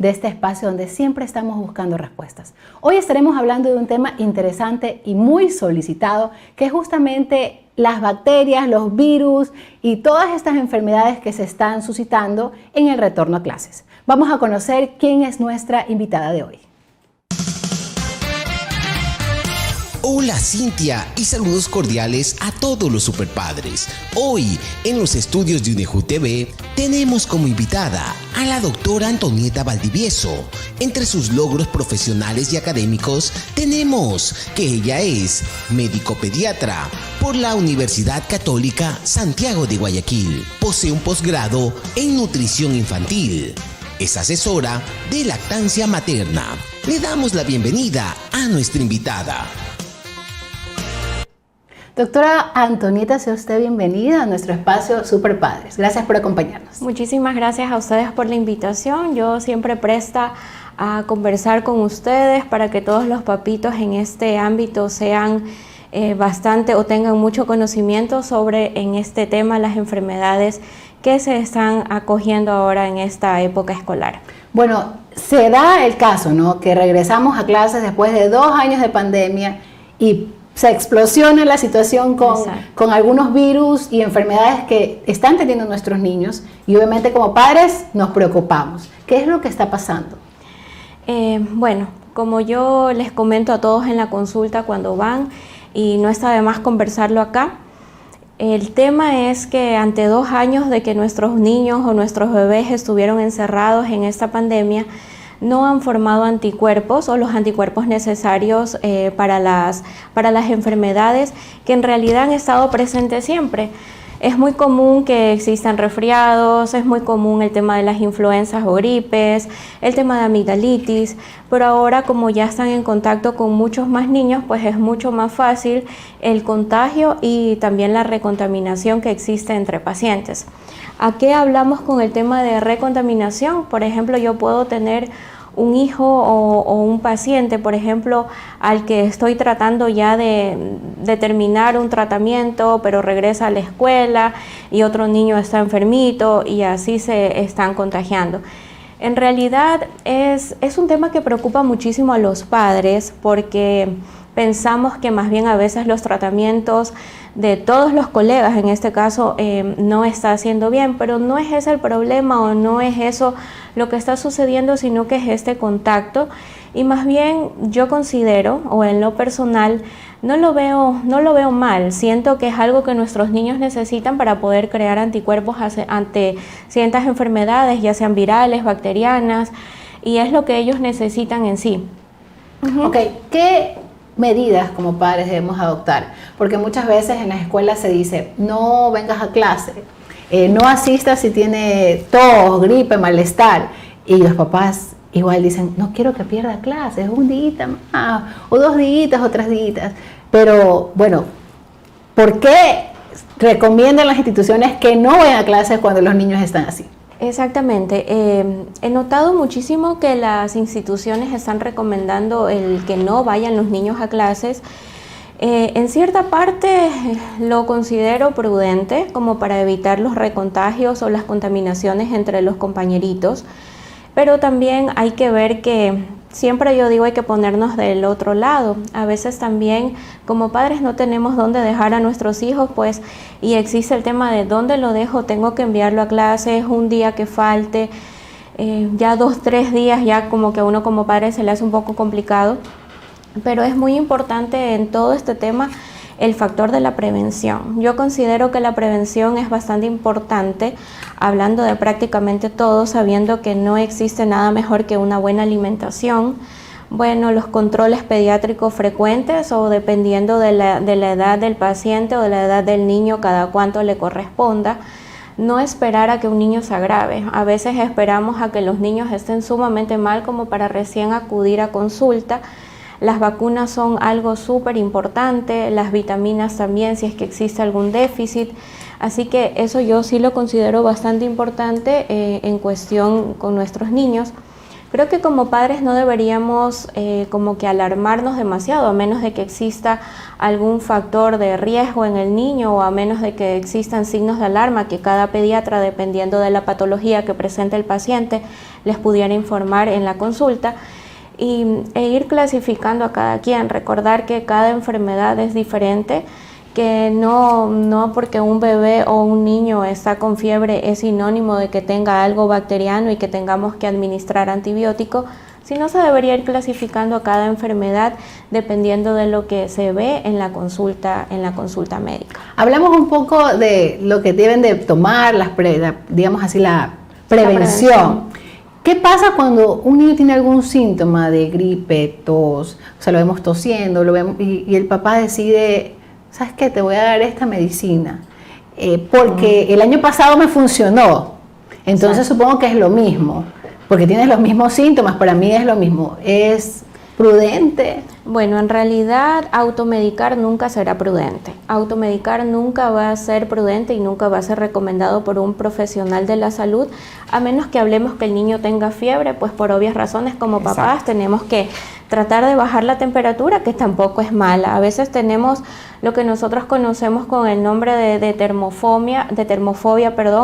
de este espacio donde siempre estamos buscando respuestas. Hoy estaremos hablando de un tema interesante y muy solicitado, que es justamente las bacterias, los virus y todas estas enfermedades que se están suscitando en el retorno a clases. Vamos a conocer quién es nuestra invitada de hoy. Hola Cintia y saludos cordiales a todos los superpadres. Hoy en los estudios de UNEJU TV tenemos como invitada a la doctora Antonieta Valdivieso. Entre sus logros profesionales y académicos tenemos que ella es médico pediatra por la Universidad Católica Santiago de Guayaquil. Posee un posgrado en nutrición infantil. Es asesora de lactancia materna. Le damos la bienvenida a nuestra invitada. Doctora Antonieta, sea usted bienvenida a nuestro espacio Super Padres. Gracias por acompañarnos. Muchísimas gracias a ustedes por la invitación. Yo siempre presta a conversar con ustedes para que todos los papitos en este ámbito sean bastante o tengan mucho conocimiento sobre en este tema las enfermedades que se están acogiendo ahora en esta época escolar. Bueno, se da el caso, ¿no?, que regresamos a clases después de 2 años de pandemia y se explosiona la situación con algunos virus y enfermedades que están teniendo nuestros niños y obviamente como padres nos preocupamos. ¿Qué es lo que está pasando? Bueno, como yo les comento a todos en la consulta cuando van, y no está de más conversarlo acá, el tema es que ante 2 años de que nuestros niños o nuestros bebés estuvieron encerrados en esta pandemia, no han formado anticuerpos o los anticuerpos necesarios para las enfermedades que en realidad han estado presentes siempre. Es muy común que existan resfriados, es muy común el tema de las influencias o gripes, el tema de amigdalitis, pero ahora como ya están en contacto con muchos más niños, pues es mucho más fácil el contagio y también la recontaminación que existe entre pacientes. ¿A qué hablamos con el tema de recontaminación? Por ejemplo, yo puedo tener un hijo o un paciente, por ejemplo, al que estoy tratando ya de terminar un tratamiento, pero regresa a la escuela y otro niño está enfermito y así se están contagiando. En realidad es un tema que preocupa muchísimo a los padres porque pensamos que más bien a veces los tratamientos de todos los colegas, en este caso, no está haciendo bien, pero no es ese el problema o no es eso lo que está sucediendo, sino que es este contacto. Y más bien yo considero, o en lo personal, no lo veo mal. Siento que es algo que nuestros niños necesitan para poder crear anticuerpos ante ciertas enfermedades, ya sean virales, bacterianas, y es lo que ellos necesitan en sí. Ok, ¿qué medidas como padres debemos adoptar? Porque muchas veces en las escuelas se dice, no vengas a clase, no asistas si tiene tos, gripe, malestar, y los papás igual dicen, no quiero que pierda clases, un día más, o 2 días o 3 días, pero bueno, ¿por qué recomiendan las instituciones que no vayan a clases cuando los niños están así? Exactamente. He notado muchísimo que las instituciones están recomendando el que no vayan los niños a clases. En cierta parte lo considero prudente como para evitar los recontagios o las contaminaciones entre los compañeritos, pero también hay que ver que siempre yo digo hay que ponernos del otro lado. A veces también como padres no tenemos dónde dejar a nuestros hijos, pues, y existe el tema de dónde lo dejo, tengo que enviarlo a clases, un día que falte, ya 2, 3 días ya como que a uno como padre se le hace un poco complicado, pero es muy importante en todo este tema el factor de la prevención. Yo considero que la prevención es bastante importante, hablando de prácticamente todo, sabiendo que no existe nada mejor que una buena alimentación, bueno, los controles pediátricos frecuentes o dependiendo de la edad del paciente o de la edad del niño, cada cuánto le corresponda. No esperar a que un niño se agrave. A veces esperamos a que los niños estén sumamente mal como para recién acudir a consulta. Las vacunas son algo súper importante, las vitaminas también, si es que existe algún déficit. Así que eso yo sí lo considero bastante importante en cuestión con nuestros niños. Creo que como padres no deberíamos como que alarmarnos demasiado, a menos de que exista algún factor de riesgo en el niño o a menos de que existan signos de alarma que cada pediatra, dependiendo de la patología que presente el paciente, les pudiera informar en la consulta e ir clasificando a cada quien, recordar que cada enfermedad es diferente, que no porque un bebé o un niño está con fiebre es sinónimo de que tenga algo bacteriano y que tengamos que administrar antibiótico, sino se debería ir clasificando a cada enfermedad dependiendo de lo que se ve en la consulta médica. Hablamos un poco de lo que deben de tomar, digamos así, la prevención. ¿Qué pasa cuando un niño tiene algún síntoma de gripe, tos, o sea, lo vemos tosiendo, lo vemos, y el papá decide, ¿sabes qué? Te voy a dar esta medicina, porque el año pasado me funcionó, entonces supongo que es lo mismo, porque tienes los mismos síntomas, para mí es lo mismo. ¿Es prudente? Bueno, en realidad automedicar nunca será prudente. Automedicar nunca va a ser prudente y nunca va a ser recomendado por un profesional de la salud, a menos que hablemos que el niño tenga fiebre, pues por obvias razones como papás tenemos que tratar de bajar la temperatura, que tampoco es mala. A veces tenemos lo que nosotros conocemos con el nombre de termofobia,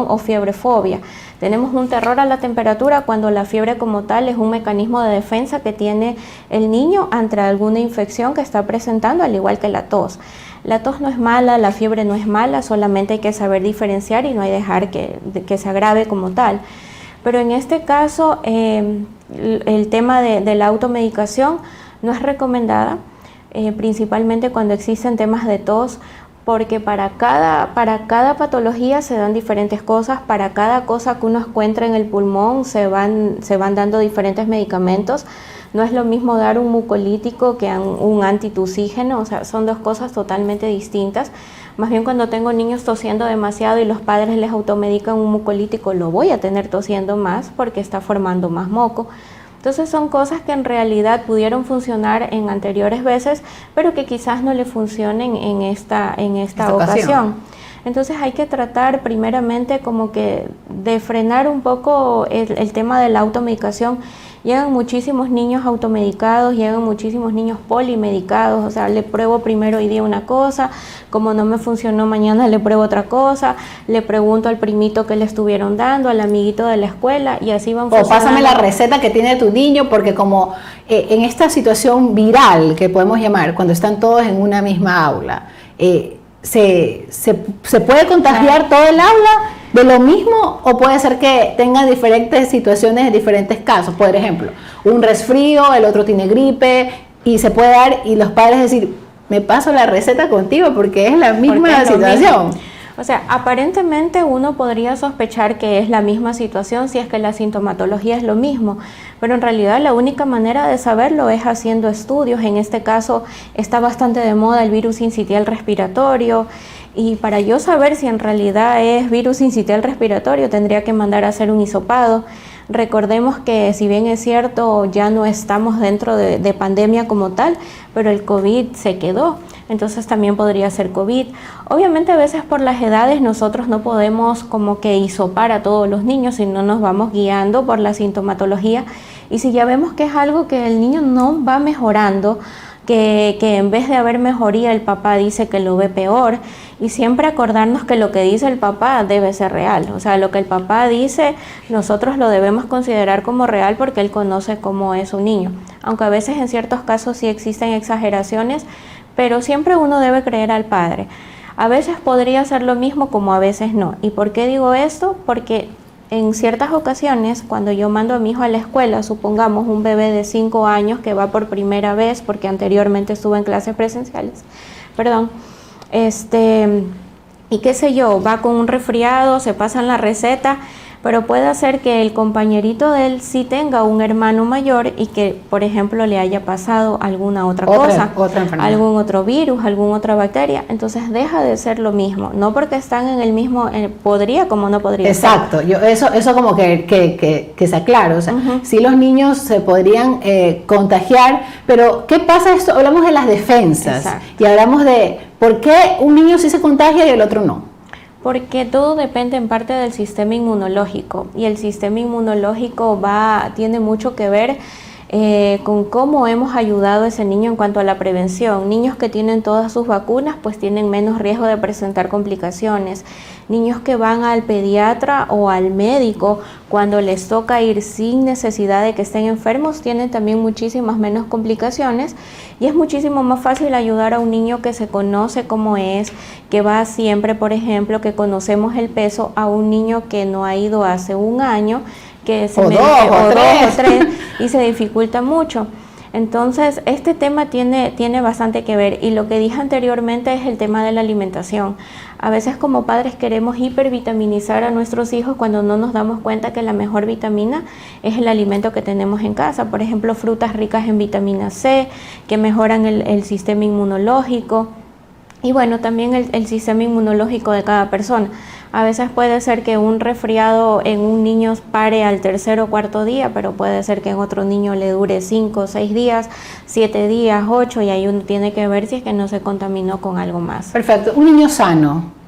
o fiebrefobia. Tenemos un terror a la temperatura cuando la fiebre como tal es un mecanismo de defensa que tiene el niño ante alguna infección que está presentando, al igual que la tos. La tos no es mala, la fiebre no es mala, solamente hay que saber diferenciar y no hay que dejar que se agrave como tal. Pero en este caso, el tema de la automedicación no es recomendada, principalmente cuando existen temas de tos, porque para cada patología se dan diferentes cosas, para cada cosa que uno encuentra en el pulmón se van dando diferentes medicamentos. No es lo mismo dar un mucolítico que un antitusígeno, o sea, son dos cosas totalmente distintas. Más bien cuando tengo niños tosiendo demasiado y los padres les automedican un mucolítico, lo voy a tener tosiendo más porque está formando más moco. Entonces son cosas que en realidad pudieron funcionar en anteriores veces, pero que quizás no le funcionen en esta ocasión. Entonces hay que tratar primeramente como que de frenar un poco el tema de la automedicación. Llegan muchísimos niños automedicados, llegan muchísimos niños polimedicados, o sea, le pruebo primero hoy día una cosa, como no me funcionó mañana le pruebo otra cosa, le pregunto al primito que le estuvieron dando, al amiguito de la escuela y así van funcionando. O pásame la receta que tiene tu niño, porque como en esta situación viral que podemos llamar, cuando están todos en una misma aula, ¿se puede contagiar todo el aula de lo mismo o puede ser que tengan diferentes situaciones en diferentes casos? Por ejemplo, un resfrío, el otro tiene gripe y se puede dar y los padres decir, me paso la receta contigo porque es la misma situación. O sea, aparentemente uno podría sospechar que es la misma situación si es que la sintomatología es lo mismo, pero en realidad la única manera de saberlo es haciendo estudios. En este caso está bastante de moda el virus sincitial respiratorio, y para yo saber si en realidad es virus sincitial respiratorio tendría que mandar a hacer un hisopado. Recordemos que si bien es cierto ya no estamos dentro de pandemia como tal, pero el COVID se quedó, entonces también podría ser COVID. Obviamente a veces por las edades nosotros no podemos como que hisopar a todos los niños, sino nos vamos guiando por la sintomatología, y si ya vemos que es algo que el niño no va mejorando, que en vez de haber mejoría el papá dice que lo ve peor, y siempre acordarnos que lo que dice el papá debe ser real, o sea, lo que el papá dice nosotros lo debemos considerar como real porque él conoce cómo es un niño, aunque a veces en ciertos casos sí existen exageraciones, pero siempre uno debe creer al padre. A veces podría ser lo mismo como a veces no. ¿Y por qué digo esto? Porque en ciertas ocasiones, cuando yo mando a mi hijo a la escuela, supongamos un bebé de 5 años que va por primera vez, porque anteriormente estuvo en clases presenciales, y qué sé yo, va con un resfriado, se pasan la receta, pero puede ser que el compañerito de él sí tenga un hermano mayor y que, por ejemplo, le haya pasado alguna otra cosa, algún otro virus, alguna otra bacteria, entonces deja de ser lo mismo, no porque están en el mismo, podría como no podría. Exacto, eso como que se aclara, o sea, sí los niños se podrían contagiar, pero ¿qué pasa esto? Hablamos de las defensas. Exacto. Y hablamos de por qué un niño sí se contagia y el otro no. Porque todo depende en parte del sistema inmunológico, y el sistema inmunológico tiene mucho que ver con cómo hemos ayudado a ese niño en cuanto a la prevención. Niños que tienen todas sus vacunas pues tienen menos riesgo de presentar complicaciones. Niños que van al pediatra o al médico cuando les toca ir sin necesidad de que estén enfermos tienen también muchísimas menos complicaciones, y es muchísimo más fácil ayudar a un niño que se conoce cómo es, que va siempre, por ejemplo, que conocemos el peso, a un niño que no ha ido hace un año, que se o dos o tres y se dificulta mucho. Entonces, este tema tiene bastante que ver, y lo que dije anteriormente es el tema de la alimentación. A veces como padres queremos hipervitaminizar a nuestros hijos cuando no nos damos cuenta que la mejor vitamina es el alimento que tenemos en casa. Por ejemplo, frutas ricas en vitamina C, que mejoran el sistema inmunológico. Y bueno, también el sistema inmunológico de cada persona. A veces puede ser que un resfriado en un niño pare al tercer o cuarto día, pero puede ser que en otro niño le dure 5 o 6 días, 7 días, 8, y ahí uno tiene que ver si es que no se contaminó con algo más. Perfecto. Un niño sano,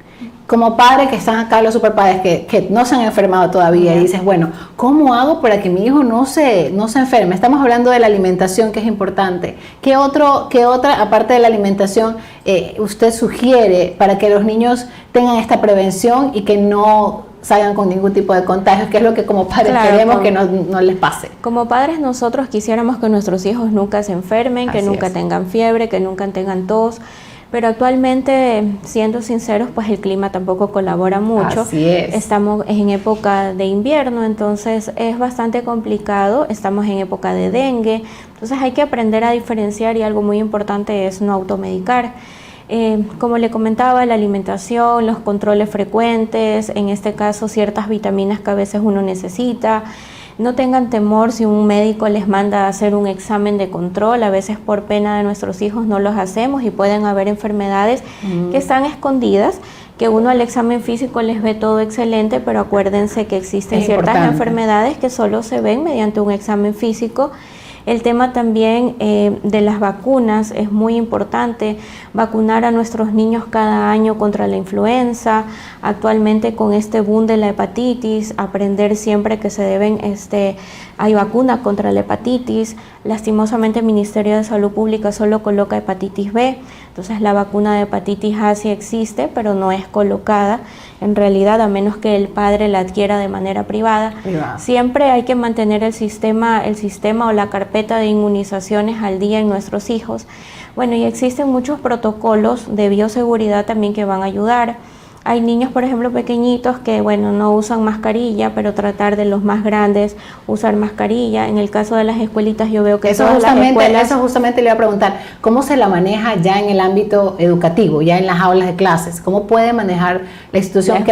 como padre que están acá los superpadres que no se han enfermado todavía, y dices, bueno, ¿cómo hago para que mi hijo no se enferme? Estamos hablando de la alimentación, que es importante. ¿Qué otra, aparte de la alimentación, usted sugiere para que los niños tengan esta prevención y que no salgan con ningún tipo de contagios, que es lo que como padres queremos que no les pase? Como padres nosotros quisiéramos que nuestros hijos nunca se enfermen, que nunca tengan fiebre, que nunca tengan tos. Pero actualmente, siendo sinceros, pues el clima tampoco colabora mucho. Así es. Estamos en época de invierno, entonces es bastante complicado. Estamos en época de dengue, entonces hay que aprender a diferenciar, y algo muy importante es no automedicar. Como le comentaba, la alimentación, los controles frecuentes, en este caso ciertas vitaminas que a veces uno necesita. No tengan temor si un médico les manda a hacer un examen de control. A veces por pena de nuestros hijos no los hacemos, y pueden haber enfermedades que están escondidas, que uno al examen físico les ve todo excelente, pero acuérdense que existen ciertas enfermedades que solo se ven mediante un examen físico. El tema también de las vacunas es muy importante. Vacunar a nuestros niños cada año contra la influenza. Actualmente con este boom de la hepatitis, aprender siempre que se deben, hay vacuna contra la hepatitis. Lastimosamente el Ministerio de Salud Pública solo coloca hepatitis B. Entonces la vacuna de hepatitis A sí existe, pero no es colocada en realidad, a menos que el padre la adquiera de manera privada. Siempre hay que mantener el sistema o la carpeta de inmunizaciones al día en nuestros hijos. Bueno, y existen muchos protocolos de bioseguridad también que van a ayudar. Hay niños, por ejemplo, pequeñitos que, bueno, no usan mascarilla, pero tratar de los más grandes usar mascarilla. En el caso de las escuelitas, yo veo que todas las escuelas... Eso justamente le iba a preguntar, ¿cómo se la maneja ya en el ámbito educativo, ya en las aulas de clases? ¿Cómo puede manejar la institución?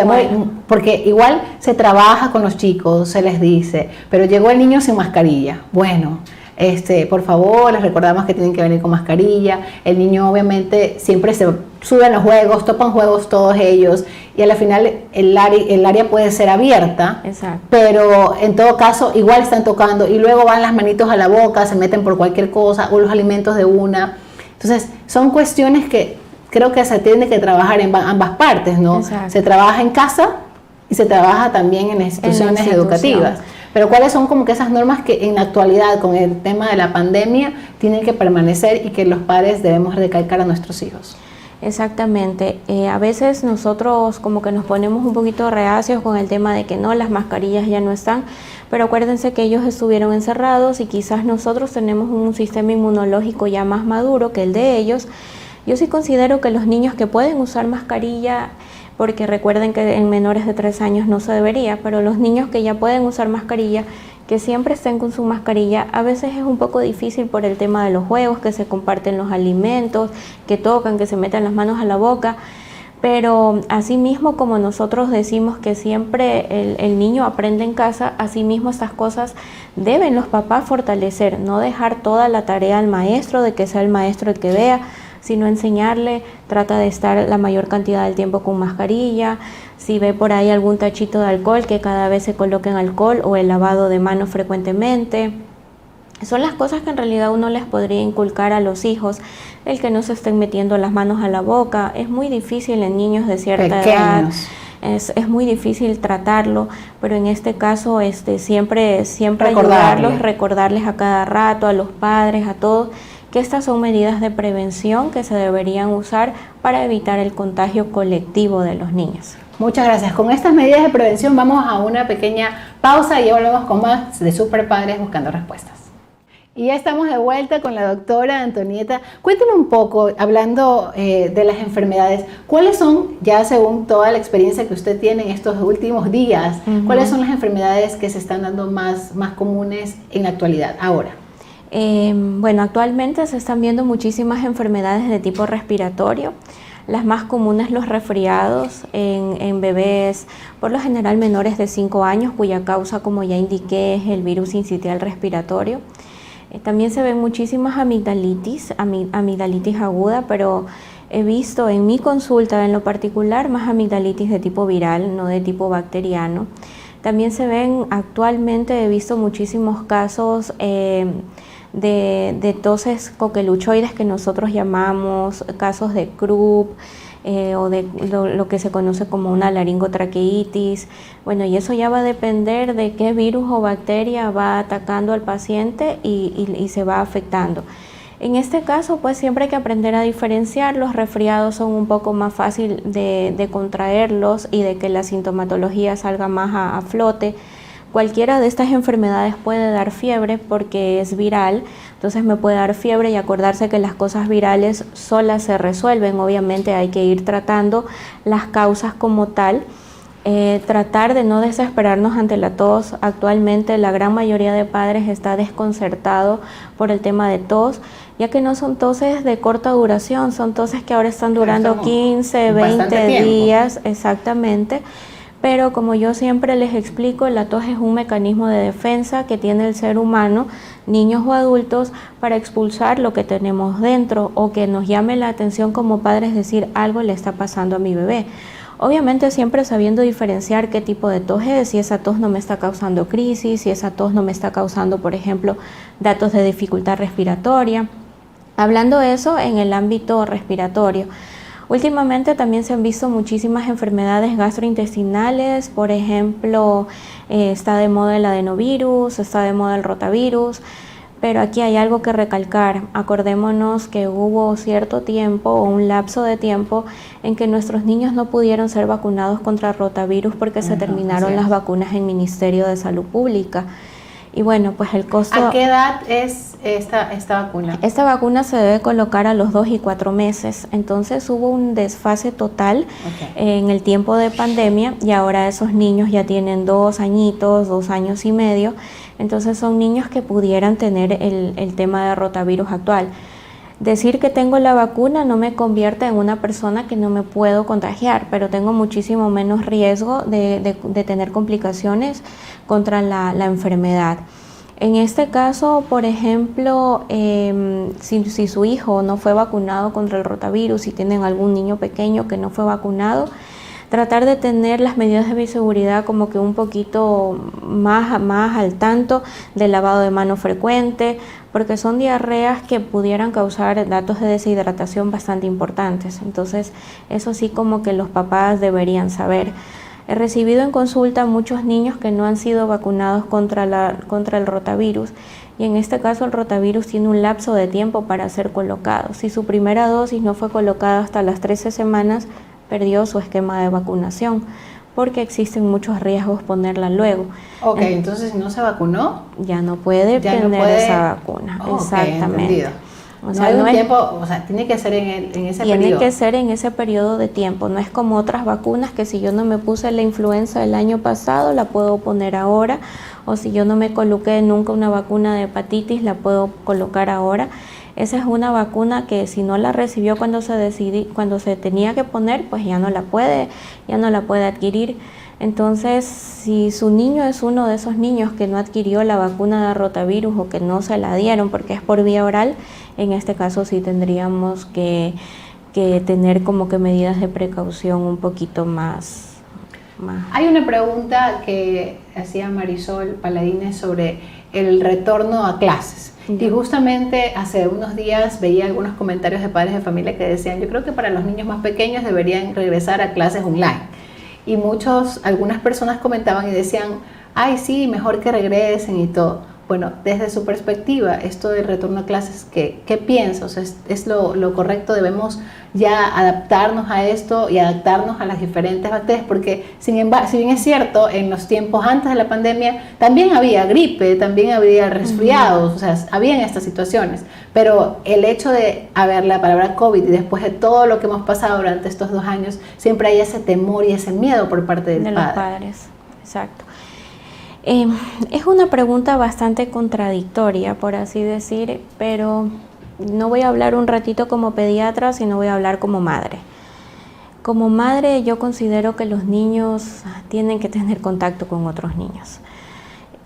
Porque igual se trabaja con los chicos, se les dice, pero llegó el niño sin mascarilla. Bueno, por favor, les recordamos que tienen que venir con mascarilla. El niño obviamente siempre se sube a los juegos, topan juegos todos ellos, y a la final el área puede ser abierta. Exacto. Pero en todo caso igual están tocando, y luego van las manitos a la boca, se meten por cualquier cosa, o los alimentos de una. Entonces son cuestiones que creo que se tiene que trabajar en ambas partes, ¿no? Exacto. Se trabaja en casa y se trabaja también en las instituciones educativas. Pero ¿cuáles son como que esas normas que en la actualidad, con el tema de la pandemia, tienen que permanecer y que los padres debemos recalcar a nuestros hijos? Exactamente. A veces nosotros como que nos ponemos un poquito reacios con el tema de que no, las mascarillas ya no están, pero acuérdense que ellos estuvieron encerrados y quizás nosotros tenemos un sistema inmunológico ya más maduro que el de ellos. Yo sí considero que los niños que pueden usar mascarilla, porque recuerden que en menores de 3 años no se debería, pero los niños que ya pueden usar mascarilla, que siempre estén con su mascarilla. A veces es un poco difícil por el tema de los juegos, que se comparten los alimentos, que tocan, que se meten las manos a la boca, pero asimismo como nosotros decimos que siempre el niño aprende en casa, asimismo estas cosas deben los papás fortalecer, no dejar toda la tarea al maestro, de que sea el maestro el que vea, sino enseñarle, trata de estar la mayor cantidad del tiempo con mascarilla. Si ve por ahí algún tachito de alcohol, que cada vez se coloquen alcohol, o el lavado de manos frecuentemente. Son las cosas que en realidad uno les podría inculcar a los hijos, el que no se estén metiendo las manos a la boca. Es muy difícil en niños de cierta edad. es muy difícil tratarlo, pero en este caso siempre recordarles a cada rato, a los padres, a todos, que estas son medidas de prevención que se deberían usar para evitar el contagio colectivo de los niños. Muchas gracias. Con estas medidas de prevención vamos a una pequeña pausa y ya volvemos con más de Super Padres Buscando Respuestas. Y ya estamos de vuelta con la doctora Antonieta. Cuénteme un poco, hablando de las enfermedades, ¿cuáles son, ya según toda la experiencia que usted tiene en estos últimos días, cuáles son las enfermedades que se están dando más comunes en la actualidad, ahora? Bueno, actualmente se están viendo muchísimas enfermedades de tipo respiratorio. Las más comunes, los resfriados en bebés, por lo general menores de 5 años, cuya causa, como ya indiqué, es el virus sincitial respiratorio. También se ven muchísimas amigdalitis aguda, pero he visto en mi consulta en lo particular más amigdalitis de tipo viral, no de tipo bacteriano. También se ven actualmente, he visto muchísimos casos de toses coqueluchoides que nosotros llamamos, casos de Krupp, o de lo que se conoce como una laringotraqueitis. Bueno, y eso ya va a depender de qué virus o bacteria va atacando al paciente y se va afectando. En este caso, pues siempre hay que aprender a diferenciar. Los resfriados son un poco más fácil de contraerlos y de que la sintomatología salga más a flote. Cualquiera de estas enfermedades puede dar fiebre porque es viral, entonces me puede dar fiebre y acordarse que las cosas virales solas se resuelven. Obviamente hay que ir tratando las causas como tal, tratar de no desesperarnos ante la tos. Actualmente la gran mayoría de padres está desconcertado por el tema de tos, ya que no son toses de corta duración, son toses que ahora están durando 15, 20 días, exactamente. Pero como yo siempre les explico, la tos es un mecanismo de defensa que tiene el ser humano, niños o adultos, para expulsar lo que tenemos dentro o que nos llame la atención como padres, decir algo le está pasando a mi bebé. Obviamente siempre sabiendo diferenciar qué tipo de tos es, si esa tos no me está causando crisis, si esa tos no me está causando, por ejemplo, datos de dificultad respiratoria. Hablando eso en el ámbito respiratorio. Últimamente también se han visto muchísimas enfermedades gastrointestinales, por ejemplo, está de moda el adenovirus, está de moda el rotavirus, pero aquí hay algo que recalcar. Acordémonos que hubo cierto tiempo o un lapso de tiempo en que nuestros niños no pudieron ser vacunados contra rotavirus porque se terminaron las vacunas en Ministerio de Salud Pública. Y bueno, pues el costo... ¿A qué edad es esta vacuna? Esta vacuna se debe colocar a los 2 y 4 meses, entonces hubo un desfase total en el tiempo de pandemia y ahora esos niños ya tienen 2 añitos, 2 años y medio, entonces son niños que pudieran tener el tema de rotavirus actual. Decir que tengo la vacuna no me convierte en una persona que no me puedo contagiar, pero tengo muchísimo menos riesgo de tener complicaciones contra la enfermedad. En este caso, por ejemplo, si su hijo no fue vacunado contra el rotavirus, si tienen algún niño pequeño que no fue vacunado, tratar de tener las medidas de bioseguridad como que un poquito más al tanto del lavado de mano frecuente, porque son diarreas que pudieran causar datos de deshidratación bastante importantes. Entonces, eso sí como que los papás deberían saber. He recibido en consulta muchos niños que no han sido vacunados contra el rotavirus, y en este caso el rotavirus tiene un lapso de tiempo para ser colocado. Si su primera dosis no fue colocada hasta las 13 semanas, perdió su esquema de vacunación, porque existen muchos riesgos ponerla luego. Ok, entonces si no se vacunó, ya no puede tener esa vacuna. Exactamente. O sea, no hay un tiempo, o sea, tiene que ser en ese periodo. Tiene que ser en ese periodo de tiempo. No es como otras vacunas que si yo no me puse la influenza el año pasado, la puedo poner ahora. O si yo no me coloqué nunca una vacuna de hepatitis, la puedo colocar ahora. Esa es una vacuna que si no la recibió cuando se tenía que poner, pues ya no la puede adquirir. Entonces, si su niño es uno de esos niños que no adquirió la vacuna de rotavirus o que no se la dieron porque es por vía oral, en este caso sí tendríamos que tener como que medidas de precaución un poquito más. Hay una pregunta que hacía Marisol Paladines sobre el retorno a clases. Y justamente hace unos días veía algunos comentarios de padres de familia que decían, yo creo que para los niños más pequeños deberían regresar a clases online. y algunas personas comentaban y decían, ay sí, mejor que regresen y todo. Bueno, desde su perspectiva, esto del retorno a clases, ¿qué piensa? O sea, ¿es lo correcto? ¿Debemos ya adaptarnos a esto y adaptarnos a las diferentes bacterias? Porque, si bien es cierto, en los tiempos antes de la pandemia también había gripe, también había resfriados, o sea, habían estas situaciones. Pero el hecho de haber la palabra COVID y después de todo lo que hemos pasado durante estos 2 años, siempre hay ese temor y ese miedo por parte del padre. De los padres, exacto. Es una pregunta bastante contradictoria, por así decir, pero no voy a hablar un ratito como pediatra, sino voy a hablar como madre. Como madre, yo considero que los niños tienen que tener contacto con otros niños.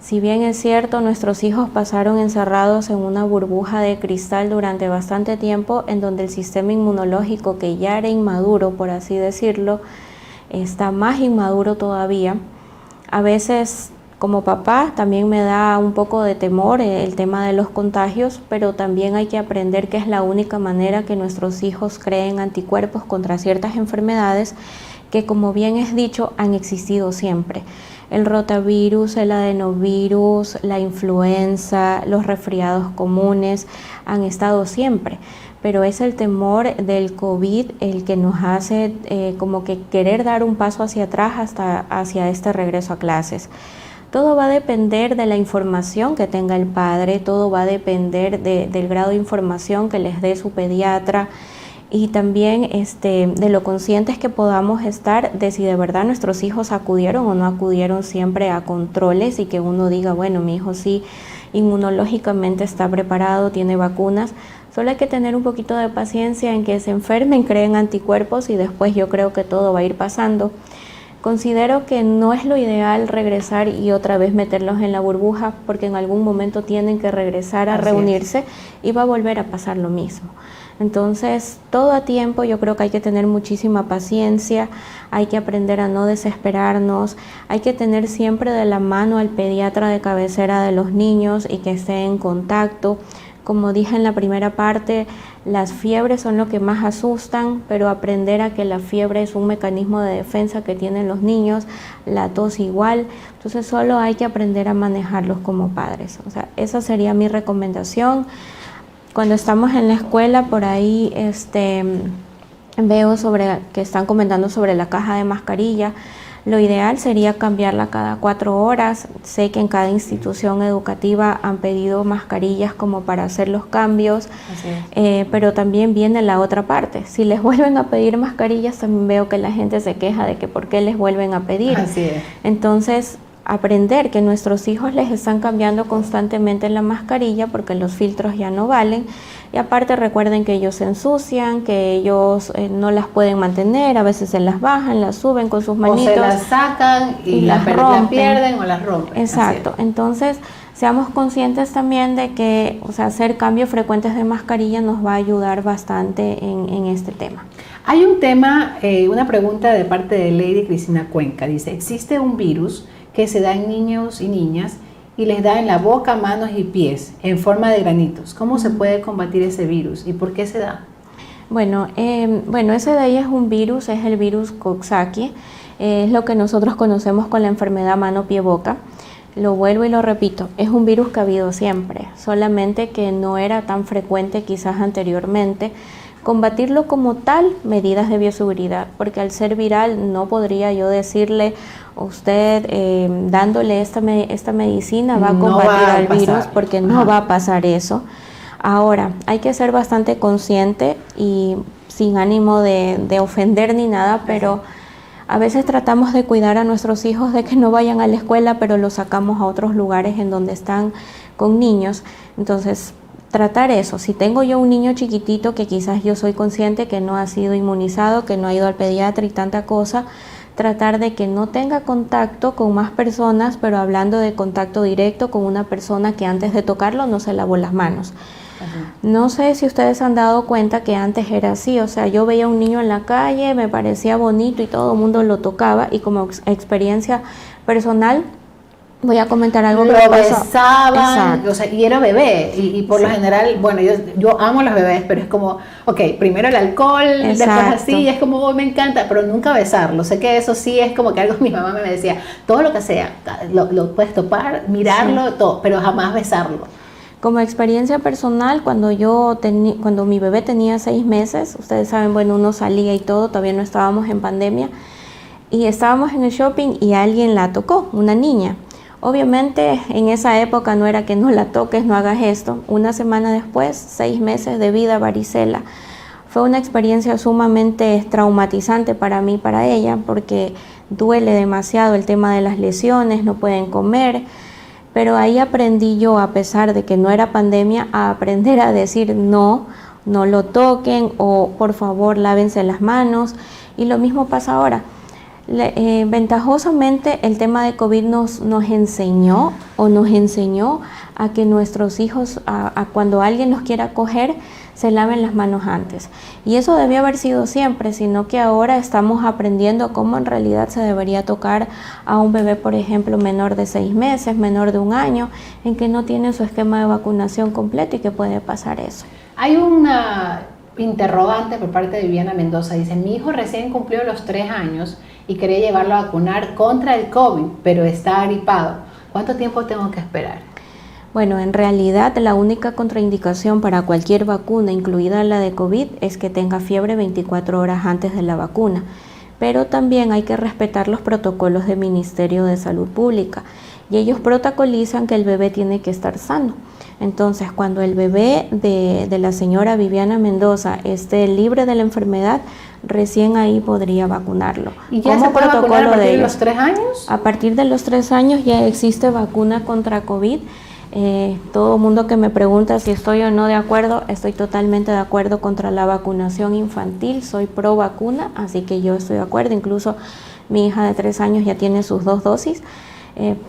Si bien es cierto, nuestros hijos pasaron encerrados en una burbuja de cristal durante bastante tiempo, en donde el sistema inmunológico, que ya era inmaduro, por así decirlo, está más inmaduro todavía. A veces, como papá, también me da un poco de temor el tema de los contagios, pero también hay que aprender que es la única manera que nuestros hijos creen anticuerpos contra ciertas enfermedades que, como bien es dicho, han existido siempre. El rotavirus, el adenovirus, la influenza, los resfriados comunes han estado siempre, pero es el temor del COVID el que nos hace como que querer dar un paso hacia atrás hacia este regreso a clases. Todo va a depender de la información que tenga el padre, todo va a depender del grado de información que les dé su pediatra y también de lo conscientes que podamos estar de si de verdad nuestros hijos acudieron o no acudieron siempre a controles y que uno diga, bueno, mi hijo sí inmunológicamente está preparado, tiene vacunas. Solo hay que tener un poquito de paciencia en que se enfermen, creen anticuerpos y después yo creo que todo va a ir pasando. Considero que no es lo ideal regresar y otra vez meterlos en la burbuja porque en algún momento tienen que regresar a reunirse y va a volver a pasar lo mismo. Entonces, todo a tiempo, yo creo que hay que tener muchísima paciencia, hay que aprender a no desesperarnos, hay que tener siempre de la mano al pediatra de cabecera de los niños y que esté en contacto. Como dije en la primera parte, las fiebres son lo que más asustan, pero aprender a que la fiebre es un mecanismo de defensa que tienen los niños, la tos igual, entonces solo hay que aprender a manejarlos como padres. O sea, esa sería mi recomendación. Cuando estamos en la escuela, por ahí veo que están comentando sobre la caja de mascarilla. Lo ideal sería cambiarla cada 4 horas. Sé que en cada institución educativa han pedido mascarillas como para hacer los cambios, pero también viene la otra parte. Si les vuelven a pedir mascarillas, también veo que la gente se queja de que por qué les vuelven a pedir. Así es. Entonces, aprender que nuestros hijos les están cambiando constantemente la mascarilla porque los filtros ya no valen. Y aparte recuerden que ellos se ensucian, que ellos no las pueden mantener, a veces se las bajan, las suben con sus manitos. O se las sacan y las pierden o las rompen. Exacto, entonces seamos conscientes también de que hacer cambios frecuentes de mascarilla nos va a ayudar bastante en este tema. Hay un tema, una pregunta de parte de Lady Cristina Cuenca, dice, ¿existe un virus que se da en niños y niñas y les da en la boca, manos y pies en forma de granitos? ¿Cómo se puede combatir ese virus y por qué se da? Bueno, ese de ahí es un virus, es el virus Coxsackie, es lo que nosotros conocemos con la enfermedad mano-pie-boca. Lo vuelvo y lo repito, es un virus que ha habido siempre, solamente que no era tan frecuente quizás anteriormente. Combatirlo como tal, medidas de bioseguridad, porque al ser viral no podría yo decirle usted dándole esta medicina va a combatir al virus, porque no va a pasar eso. Ahora, hay que ser bastante consciente y sin ánimo de ofender ni nada, pero a veces tratamos de cuidar a nuestros hijos de que no vayan a la escuela, pero los sacamos a otros lugares en donde están con niños. Entonces, tratar eso. Si tengo yo un niño chiquitito que quizás yo soy consciente que no ha sido inmunizado, que no ha ido al pediatra y tanta cosa, tratar de que no tenga contacto con más personas, pero hablando de contacto directo con una persona que antes de tocarlo no se lavó las manos. No sé si ustedes han dado cuenta que antes era así, o sea, yo veía un niño en la calle, me parecía bonito y todo el mundo lo tocaba, y como experiencia personal, Voy a comentar algo que lo me pasó. besaban, Exacto. o sea, y era bebé, y por lo general, bueno, yo amo los bebés, pero es como, ok, primero el alcohol, después Exacto. así, es como, oh, me encanta, pero nunca besarlo. Sé que eso sí es como que algo mi mamá me decía, todo lo que sea, lo puedes topar, mirarlo, todo, pero jamás besarlo. Como experiencia personal, cuando mi bebé tenía 6 meses, ustedes saben, bueno, uno salía y todo, todavía no estábamos en pandemia, y estábamos en el shopping y alguien la tocó, una niña. Obviamente en esa época no era que no la toques, no hagas esto. Una semana después, 6 meses de vida, varicela. Fue una experiencia sumamente traumatizante para mí, para ella, porque duele demasiado el tema de las lesiones, no pueden comer. Pero ahí aprendí yo, a pesar de que no era pandemia, a aprender a decir no, no lo toquen, o por favor lávense las manos. Y lo mismo pasa ahora. Ventajosamente el tema de COVID nos enseñó a que nuestros hijos, cuando alguien los quiera coger, se laven las manos antes. Y eso debió haber sido siempre, sino que ahora estamos aprendiendo cómo en realidad se debería tocar a un bebé, por ejemplo, menor de 6 meses, menor de 1 año, en que no tiene su esquema de vacunación completo y que puede pasar eso. Hay una interrogante por parte de Viviana Mendoza, dice, mi hijo recién cumplió los 3 años y quería llevarlo a vacunar contra el COVID, pero está agripado. ¿Cuánto tiempo tengo que esperar? Bueno, en realidad la única contraindicación para cualquier vacuna, incluida la de COVID, es que tenga fiebre 24 horas antes de la vacuna. Pero también hay que respetar los protocolos del Ministerio de Salud Pública y ellos protocolizan que el bebé tiene que estar sano. Entonces, cuando el bebé de la señora Viviana Mendoza esté libre de la enfermedad, recién ahí podría vacunarlo. ¿Y ya se puede vacunar a partir de los 3 años? A partir de los 3 años ya existe vacuna contra COVID. Todo mundo que me pregunta si estoy o no de acuerdo, estoy totalmente de acuerdo contra la vacunación infantil, soy pro vacuna, así que yo estoy de acuerdo. Incluso mi hija de 3 años ya tiene sus 2 dosis.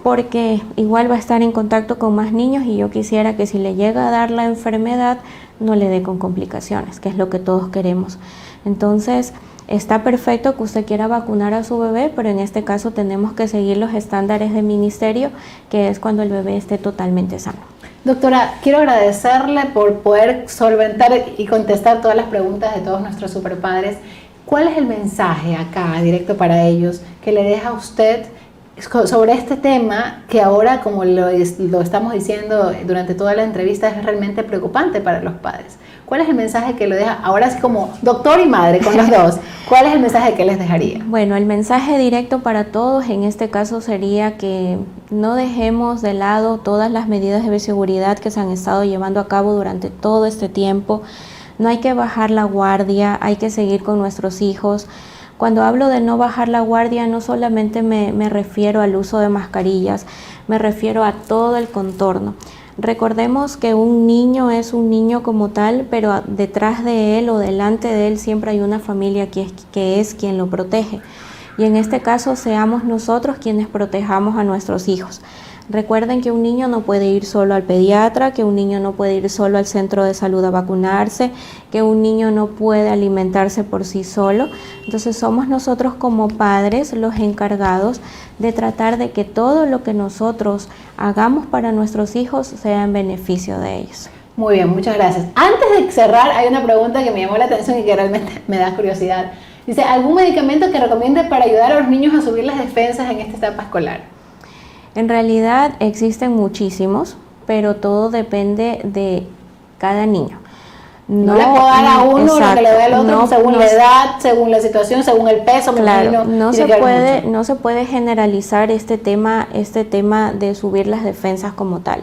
Porque igual va a estar en contacto con más niños y yo quisiera que si le llega a dar la enfermedad no le dé con complicaciones, que es lo que todos queremos. Entonces está perfecto que usted quiera vacunar a su bebé, pero en este caso tenemos que seguir los estándares del ministerio, que es cuando el bebé esté totalmente sano. Doctora, quiero agradecerle por poder solventar y contestar todas las preguntas de todos nuestros superpadres. ¿Cuál es el mensaje acá directo para ellos que le deja a usted sobre este tema que ahora, como lo estamos diciendo durante toda la entrevista, es realmente preocupante para los padres? ¿Cuál es el mensaje que lo deja ahora, así como doctor y madre con los dos? ¿Cuál es el mensaje que les dejaría? Bueno, el mensaje directo para todos en este caso sería que no dejemos de lado todas las medidas de bioseguridad que se han estado llevando a cabo durante todo este tiempo. No hay que bajar la guardia, hay que seguir con nuestros hijos. Cuando hablo de no bajar la guardia, no solamente me refiero al uso de mascarillas, me refiero a todo el contorno. Recordemos que un niño es un niño como tal, pero detrás de él o delante de él siempre hay una familia que es quien lo protege. Y en este caso seamos nosotros quienes protejamos a nuestros hijos. Recuerden que un niño no puede ir solo al pediatra, que un niño no puede ir solo al centro de salud a vacunarse, que un niño no puede alimentarse por sí solo. Entonces somos nosotros como padres los encargados de tratar de que todo lo que nosotros hagamos para nuestros hijos sea en beneficio de ellos. Muy bien, muchas gracias. Antes de cerrar, hay una pregunta que me llamó la atención y que realmente me da curiosidad. Dice, ¿algún medicamento que recomiende para ayudar a los niños a subir las defensas en esta etapa escolar? En realidad existen muchísimos, pero todo depende de cada niño. No le puedo dar a uno lo que le doy al otro, según la edad, según la situación, según el peso. Claro, no se puede generalizar este tema de subir las defensas como tal.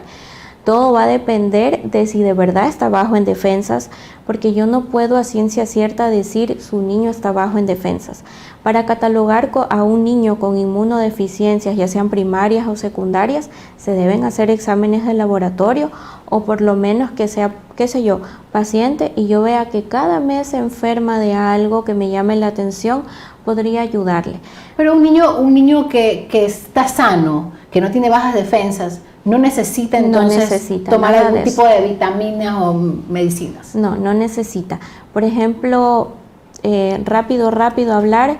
Todo va a depender de si de verdad está bajo en defensas, porque yo no puedo a ciencia cierta decir su niño está bajo en defensas. Para catalogar a un niño con inmunodeficiencias, ya sean primarias o secundarias, se deben hacer exámenes de laboratorio o por lo menos que sea, qué sé yo, paciente y yo vea que cada mes se enferma de algo que me llame la atención, podría ayudarle. Pero un niño que está sano, que no tiene bajas defensas, no necesita entonces tomar algún tipo de vitaminas o medicinas. No necesita. Por ejemplo, rápido hablar,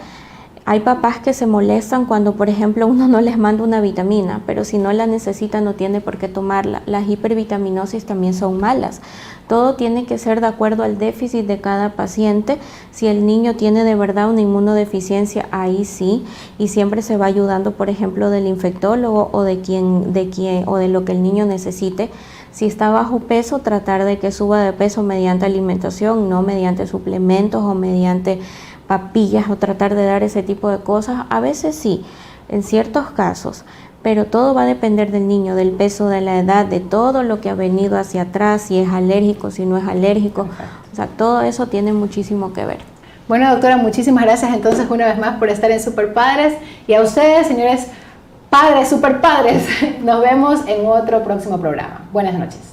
Hay papás que se molestan cuando, por ejemplo, uno no les manda una vitamina, pero si no la necesita no tiene por qué tomarla. Las hipervitaminosis también son malas. Todo tiene que ser de acuerdo al déficit de cada paciente. Si el niño tiene de verdad una inmunodeficiencia, ahí sí, y siempre se va ayudando, por ejemplo, del infectólogo o de lo que el niño necesite. Si está bajo peso, tratar de que suba de peso mediante alimentación, no mediante suplementos o mediante papillas, o tratar de dar ese tipo de cosas. A veces sí, en ciertos casos, pero todo va a depender del niño, del peso, de la edad, de todo lo que ha venido hacia atrás, si es alérgico, si no es alérgico. O sea, todo eso tiene muchísimo que ver. Bueno, doctora, muchísimas gracias entonces una vez más por estar en Super Padres, y a ustedes, señores padres, super padres, nos vemos en otro próximo programa. Buenas noches.